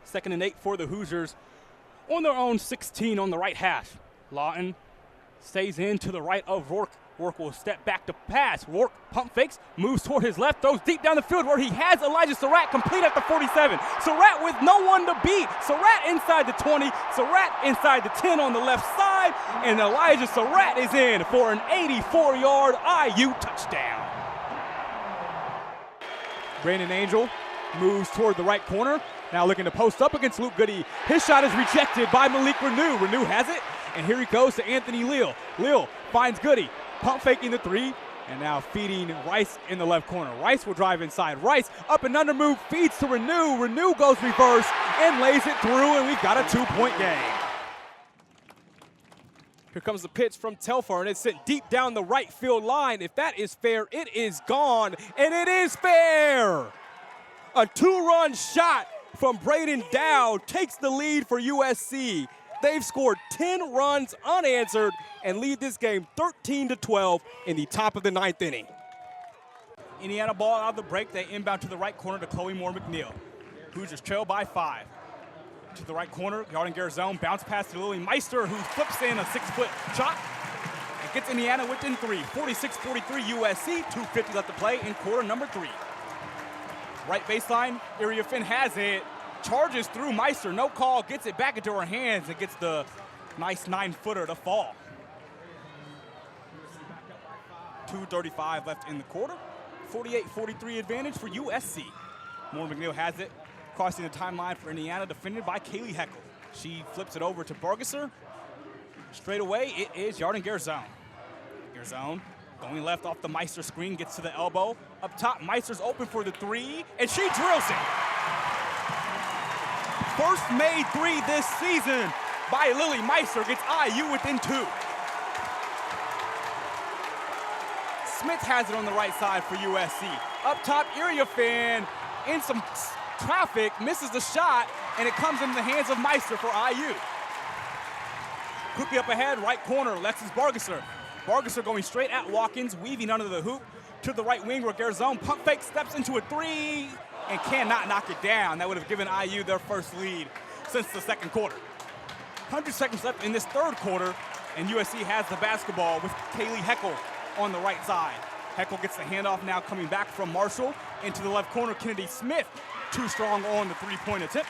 2nd and 8 for the Hoosiers on their own 16 on the right hash. Lawton stays in to the right of Rourke. Rourke will step back to pass. Rourke pump fakes, moves toward his left, throws deep down the field where he has Elijah Surratt complete at the 47. Surratt with no one to beat. Surratt inside the 20. Surratt inside the 10 on the left side. And Elijah Surratt is in for an 84-yard IU touchdown. Brandon Angel moves toward the right corner. Now looking to post up against Luke Goody. His shot is rejected by Malik Renew. Renew has it, and here he goes to Anthony Leal. Leal finds Goody. Pump faking the 3, and now feeding Rice in the left corner. Rice will drive inside. Rice up and under move, feeds to Renew. Renew goes reverse and lays it through, and we've got a 2-point game. Here comes the pitch from Telfar, and it's sent deep down the right field line. If that is fair, it is gone, and it is fair. A 2-run shot from Braden Dowd takes the lead for USC. They've scored 10 runs unanswered and lead this game 13-12 in the top of the 9th inning. Indiana ball out of the break. They inbound to the right corner to Chloe Moore McNeil. Hoosiers trail by 5. To the right corner, Yarden Garzone bounce pass to Lily Meister, who flips in a 6-foot shot and gets Indiana within 3. 46-43 USC, 2:50 left to play in quarter number 3. Right baseline, Iria Finn has it. Charges through Meister, no call, gets it back into her hands and gets the nice 9-footer to fall. 2:35 left in the quarter. 48-43 advantage for USC. Moore McNeil has it, crossing the timeline for Indiana, defended by Kaylee Heckle. She flips it over to Bergesser. Straight away, it is Yarden Garzone. Garzone going left off the Meister screen, gets to the elbow. Up top, Meister's open for the 3, and she drills it. First made 3 this season by Lily Meister, gets IU within 2. Smith has it on the right side for USC. Up top, Iria Fan in some traffic, misses the shot, and it comes into the hands of Meister for IU. Quickly up ahead, right corner, Alexis Bergesser. Bergesser going straight at Watkins, weaving under the hoop to the right wing where Garzone pump fake, steps into a 3, and cannot knock it down. That would have given IU their first lead since the 2nd quarter. 100 seconds left in this 3rd quarter, and USC has the basketball with Kaylee Heckle on the right side. Heckle gets the handoff now coming back from Marshall into the left corner. Kennedy Smith, too strong on the 3-point attempt,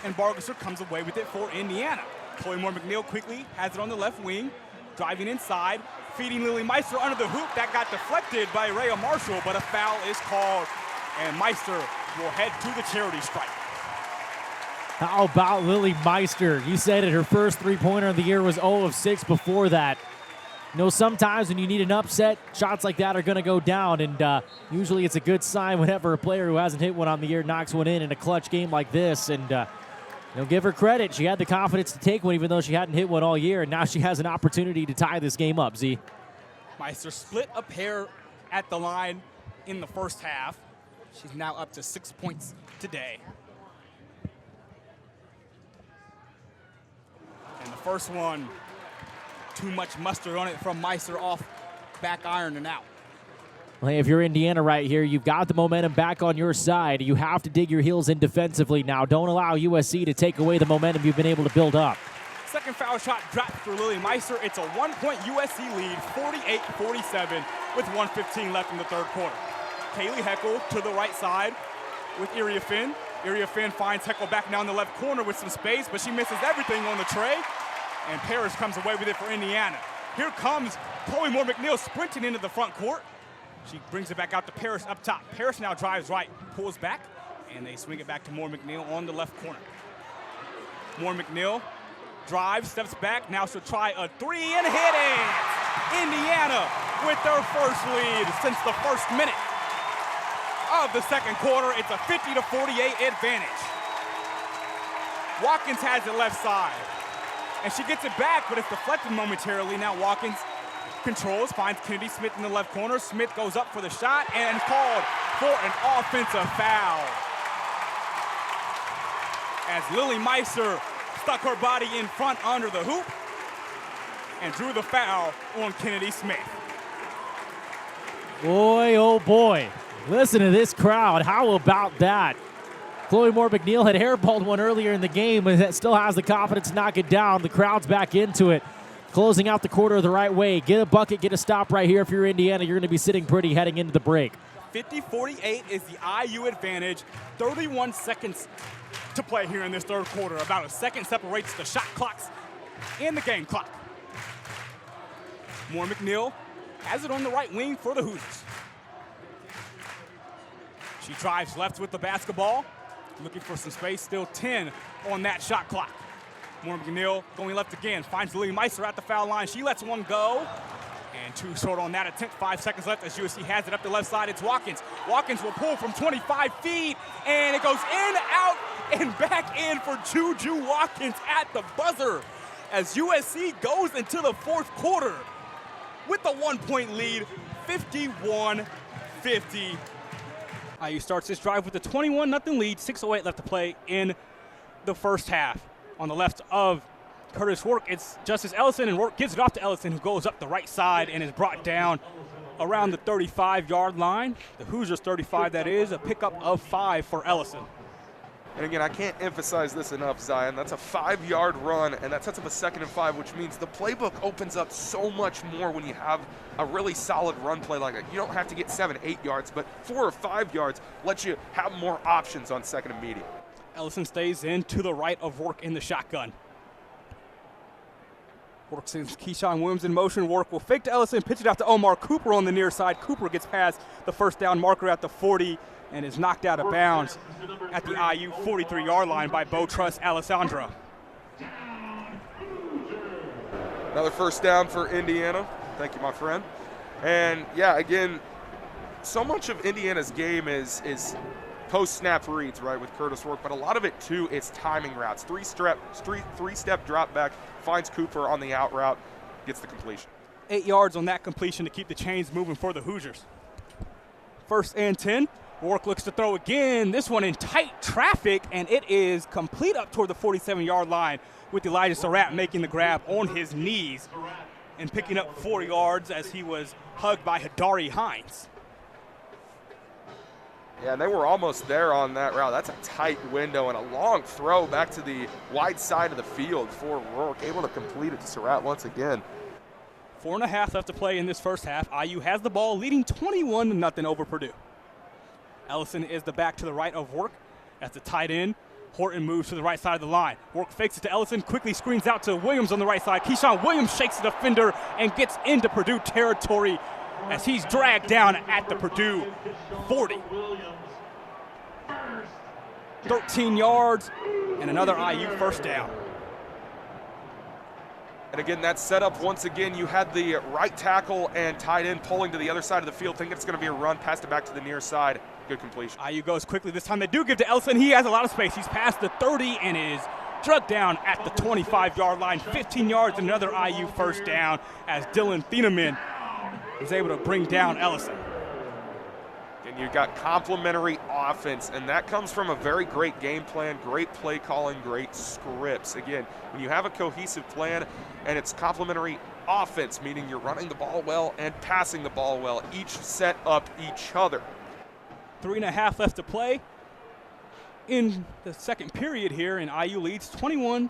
and Bergesser comes away with it for Indiana. Chloe Moore McNeil quickly has it on the left wing, driving inside, feeding Lily Meister under the hoop. That got deflected by Rhea Marshall, but a foul is called, and Meister will head to the charity stripe. How about Lily Meister? You said it, her first 3-pointer of the year was 0 of 6 before that. You know, sometimes when you need an upset, shots like that are going to go down, and usually it's a good sign whenever a player who hasn't hit one on the year knocks one in a clutch game like this. And you know, give her credit. She had the confidence to take one even though she hadn't hit one all year, and now she has an opportunity to tie this game up, Z. Meister split a pair at the line in the first half. She's now up to 6 points today. And the first one, too much mustard on it from Meister off back iron and out. Well, if you're Indiana right here, you've got the momentum back on your side. You have to dig your heels in defensively now. Don't allow USC to take away the momentum you've been able to build up. Second foul shot dropped for Lily Meister. It's a 1-point USC lead, 48-47, with 1:15 left in the 3rd quarter. Kaylee Heckle to the right side with Iria Finn. Iria Finn finds Heckle back down the left corner with some space, but she misses everything on the tray, and Parrish comes away with it for Indiana. Here comes Chloe Moore McNeil sprinting into the front court. She brings it back out to Parrish up top. Parrish now drives right, pulls back, and they swing it back to Moore McNeil on the left corner. Moore McNeil drives, steps back, now she'll try a 3 and hit it! Indiana with their first lead since the first minute of the 2nd quarter. It's a 50-48 advantage. Watkins has it left side, and she gets it back, but it's deflected momentarily. Now Watkins controls, finds Kennedy Smith in the left corner. Smith goes up for the shot and called for an offensive foul, as Lily Meister stuck her body in front under the hoop and drew the foul on Kennedy Smith. Boy, oh boy. Listen to this crowd. How about that? Chloe Moore McNeil had airballed one earlier in the game, and that still has the confidence to knock it down. The crowd's back into it. Closing out the quarter the right way. Get a bucket, get a stop right here if you're Indiana. You're going to be sitting pretty heading into the break. 50-48 is the IU advantage. 31 seconds to play here in this third quarter. About a second separates the shot clocks and the game clock. Moore McNeil has it on the right wing for the Hoosiers. She drives left with the basketball, looking for some space. Still 10 on that shot clock. Moore McNeil going left again, finds Lily Meister at the foul line. She lets one go, and too short on that attempt. 5 seconds left as USC has it up the left side. It's Watkins. Watkins will pull from 25 feet, and it goes in, out, and back in for Juju Watkins at the buzzer as USC goes into the fourth quarter with a 1-point lead, 51-50. IU starts this drive with a 21-0 lead, 6:08 left to play in the first half. On the left of Curtis Rourke, it's Justice Ellison, and Rourke gives it off to Ellison, who goes up the right side and is brought down around the 35-yard line. The Hoosiers 35, that is, a pickup of 5 for Ellison. And again, I can't emphasize this enough, Zion. That's a 5-yard run, and that sets up a 2nd and 5, which means the playbook opens up so much more when you have a really solid run play like that. You don't have to get 7, 8 yards, but 4 or 5 yards lets you have more options on 2nd and medium. Ellison stays in to the right of Rourke in the shotgun. Rourke sends Keyshawn Williams in motion. Rourke will fake to Ellison, pitch it out to Omar Cooper on the near side. Cooper gets past the first down marker at the 40 and is knocked out of bounds at the IU 43-yard line by Bo Truss Alessandra. Another first down for Indiana. Thank you, my friend. And yeah, again, so much of Indiana's game is post-snap reads, right, with Curtis Rourke, but a lot of it, too, is timing routes. Three-step drop back, finds Cooper on the out route, gets the completion. 8 yards on that completion to keep the chains moving for the Hoosiers. 1st and 10. Rourke looks to throw again, this one in tight traffic, and it is complete up toward the 47-yard line with Elijah Surratt making the grab on his knees and picking up 4 yards as he was hugged by Hadari Hines. Yeah, and they were almost there on that route. That's a tight window and a long throw back to the wide side of the field for Rourke, able to complete it to Surratt once again. 4.5 left to play in this first half. IU has the ball, leading 21-0 over Purdue. Ellison is the back to the right of Rourke. At the tight end, Horton moves to the right side of the line. Rourke fakes it to Ellison, quickly screens out to Williams on the right side. Keyshawn Williams shakes the defender and gets into Purdue territory as he's dragged down at the Purdue 40. 13 yards and another IU first down. And again, that setup, once again, you had the right tackle and tight end pulling to the other side of the field, thinking it's going to be a run, passed it back to the near side. Good completion. IU goes quickly. This time they do give to Ellison. He has a lot of space. He's past the 30 and is drugged down at the 25-yard line. 15 yards and another IU first down as Dylan Thieneman was able to bring down Ellison. And you've got complementary offense, and that comes from a very great game plan, great play calling, great scripts. Again, when you have a cohesive plan and it's complementary offense, meaning you're running the ball well and passing the ball well, each set up each other. 3.5 left to play in the second period here, and IU leads 21-0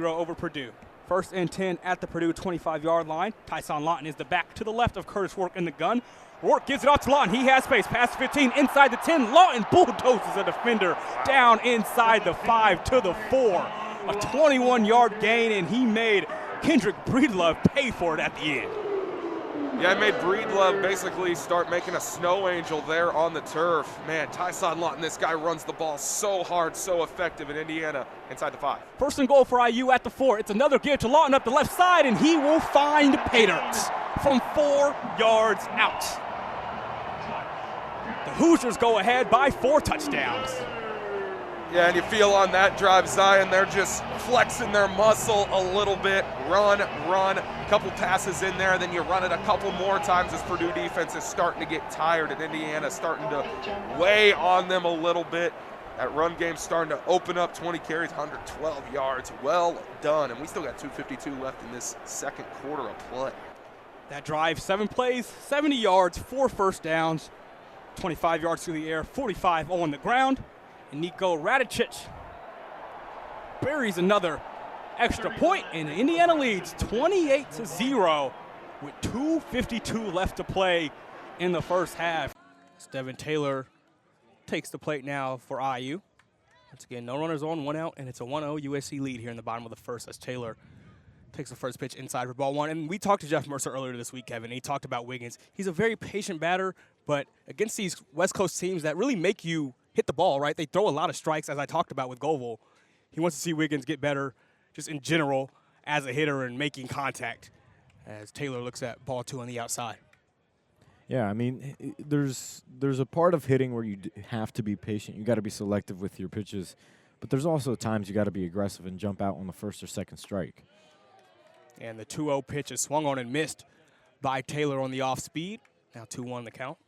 over Purdue. 1st and 10 at the Purdue 25-yard line. Tyson Lawton is the back to the left of Curtis Rourke in the gun. Rourke gives it off to Lawton. He has space. Past 15, inside the 10. Lawton bulldozes a defender down inside the 5 to the 4. A 21-yard gain, and he made Kendrick Breedlove pay for it at the end. Yeah, it made Breedlove basically start making a snow angel there on the turf. Man, Tyson Lawton, this guy runs the ball so hard, so effective in Indiana inside the 5. 1st and goal for IU at the 4. It's another give to Lawton up the left side, and he will find Paterts from 4 yards out. The Hoosiers go ahead by 4 touchdowns. Yeah, and you feel on that drive, Zion, they're just flexing their muscle a little bit. Run, a couple passes in there, then you run it a couple more times as Purdue defense is starting to get tired and Indiana starting to weigh on them a little bit. That run game's starting to open up. 20 carries, 112 yards. Well done, and we still got 2:52 left in this second quarter of play. That drive, 7 plays, 70 yards, 4 first downs, 25 yards through the air, 45 on the ground. And Nico Radicic buries another extra point, and Indiana leads 28-0 with 2:52 left to play in the first half. Devin Taylor takes the plate now for IU. Once again, no runners on, 1 out, and it's a 1-0 USC lead here in the bottom of the first as Taylor takes the first pitch inside for ball 1. And we talked to Jeff Mercer earlier this week, Kevin. He talked about Wiggins. He's a very patient batter, but against these West Coast teams that really make you hit the ball, right? They throw a lot of strikes, as I talked about with Govil. He wants to see Wiggins get better just in general as a hitter and making contact as Taylor looks at ball 2 on the outside. Yeah, I mean, there's a part of hitting where you have to be patient. You got to be selective with your pitches, but there's also times you got to be aggressive and jump out on the first or second strike. And the 2-0 pitch is swung on and missed by Taylor on the off speed. Now 2-1 the count.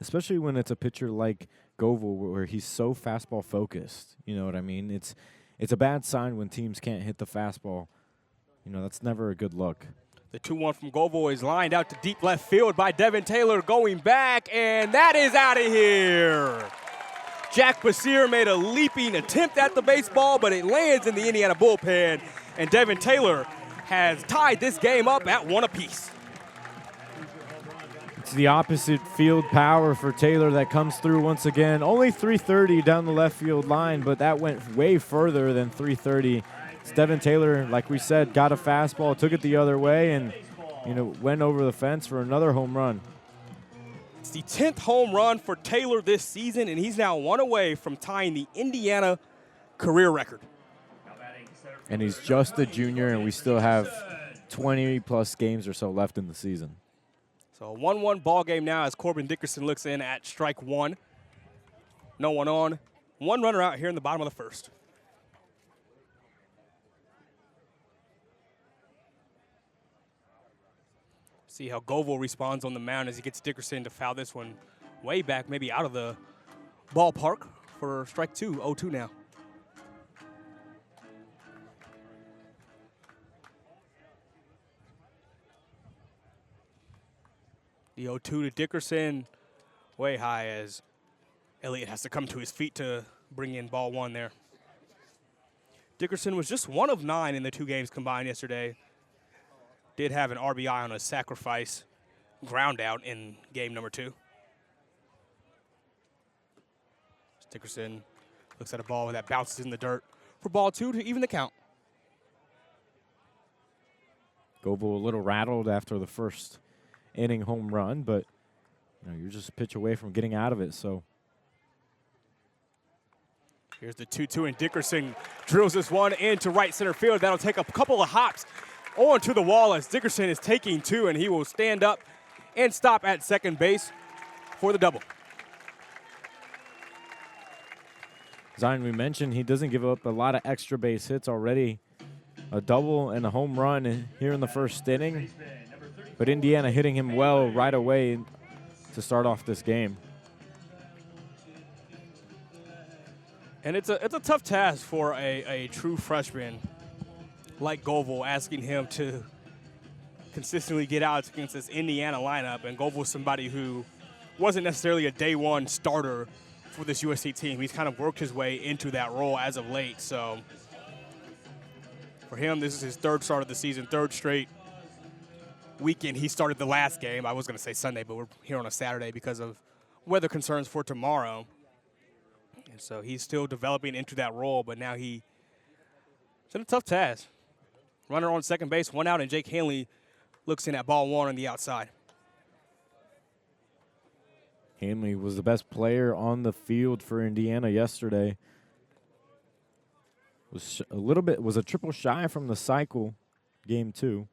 Especially when it's a pitcher like Govil where he's so fastball focused. You know what I mean? It's a bad sign when teams can't hit the fastball. You know, that's never a good look. The 2-1 from Govil is lined out to deep left field by Devin Taylor going back, and that is out of here. Jack Basir made a leaping attempt at the baseball, but it lands in the Indiana bullpen, and Devin Taylor has tied this game up at 1 apiece. It's the opposite field power for Taylor that comes through once again. Only 330 down the left field line, but that went way further than 330. It's Devin Taylor, like we said, got a fastball, took it the other way, and went over the fence for another home run. It's the 10th home run for Taylor this season, and he's now 1 away from tying the Indiana career record. And he's just a junior, and we still have 20-plus games or so left in the season. So a 1-1 ball game now as Corbin Dickerson looks in at strike 1. No one on. 1 runner out here in the bottom of the first. See how Govil responds on the mound as he gets Dickerson to foul this one way back, maybe out of the ballpark for strike 2, 0-2 now. The 0-2 to Dickerson, way high as Elliott has to come to his feet to bring in ball 1 there. Dickerson was just 1 of 9 in the 2 games combined yesterday. Did have an RBI on a sacrifice ground out in game number 2. Dickerson looks at a ball that bounces in the dirt for ball 2 to even the count. Govil a little rattled after the first inning home run, but you're just a pitch away from getting out of it. So here's the 2-2, and Dickerson drills this one into right center field. That'll take a couple of hops onto the wall as Dickerson is taking 2, and he will stand up and stop at second base for the double. Zion, we mentioned he doesn't give up a lot of extra base hits already. A double and a home run here in the first inning. But Indiana hitting him well right away to start off this game. And it's a tough task for a true freshman like Govil, asking him to consistently get out against this Indiana lineup. And Govil is somebody who wasn't necessarily a day 1 starter for this USC team. He's kind of worked his way into that role as of late. So for him, this is his 3rd start of the season, 3rd straight weekend. He started the last game. I was going to say Sunday, but we're here on a Saturday because of weather concerns for tomorrow. And so he's still developing into that role, but now it's in a tough task. Runner on second base, 1 out, and Jake Hanley looks in at ball 1 on the outside. Hanley was the best player on the field for Indiana yesterday. Was a triple shy from the cycle, game 2.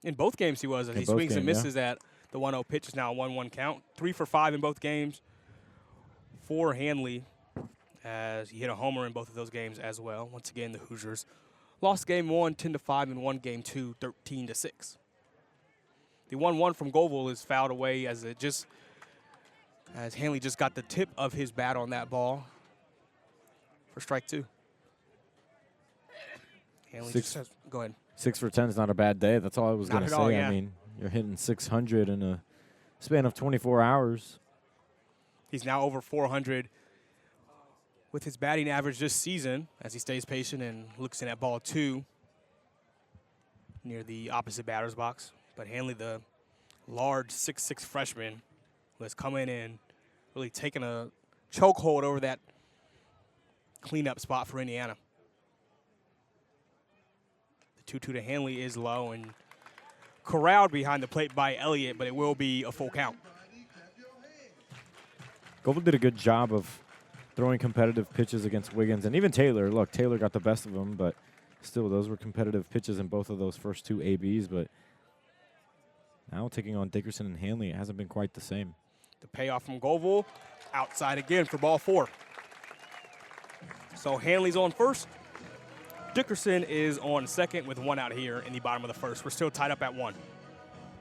In both games he was. He swings and misses at the 1-0 pitch. Is now a 1-1 count. 3 for 5 in both games for Hanley, as he hit a homer in both of those games as well. Once again, the Hoosiers lost game 1, 10-5, and won game 2, 13-6. The 1-1 from Govil is fouled away as Hanley just got the tip of his bat on that ball for strike 2. Hanley go ahead. 6 for 10 is not a bad day. That's all I was going to say. All, yeah. I mean, you're hitting 600 in a span of 24 hours. He's now over 400 with his batting average this season as he stays patient and looks in at ball 2 near the opposite batter's box. But Hanley, the large 6'6" freshman, who has come in and really taken a chokehold over that cleanup spot for Indiana. The 2-2 to Hanley is low and corralled behind the plate by Elliott, but it will be a full count. Goebel did a good job of throwing competitive pitches against Wiggins, and even Taylor. Look, Taylor got the best of him, but still, those were competitive pitches in both of those first 2 ABs. But now taking on Dickerson and Hanley, it hasn't been quite the same. The payoff from Goebel, outside again for ball 4. So Hanley's on first. Dickerson is on second with 1 out here in the bottom of the first. We're still tied up at 1.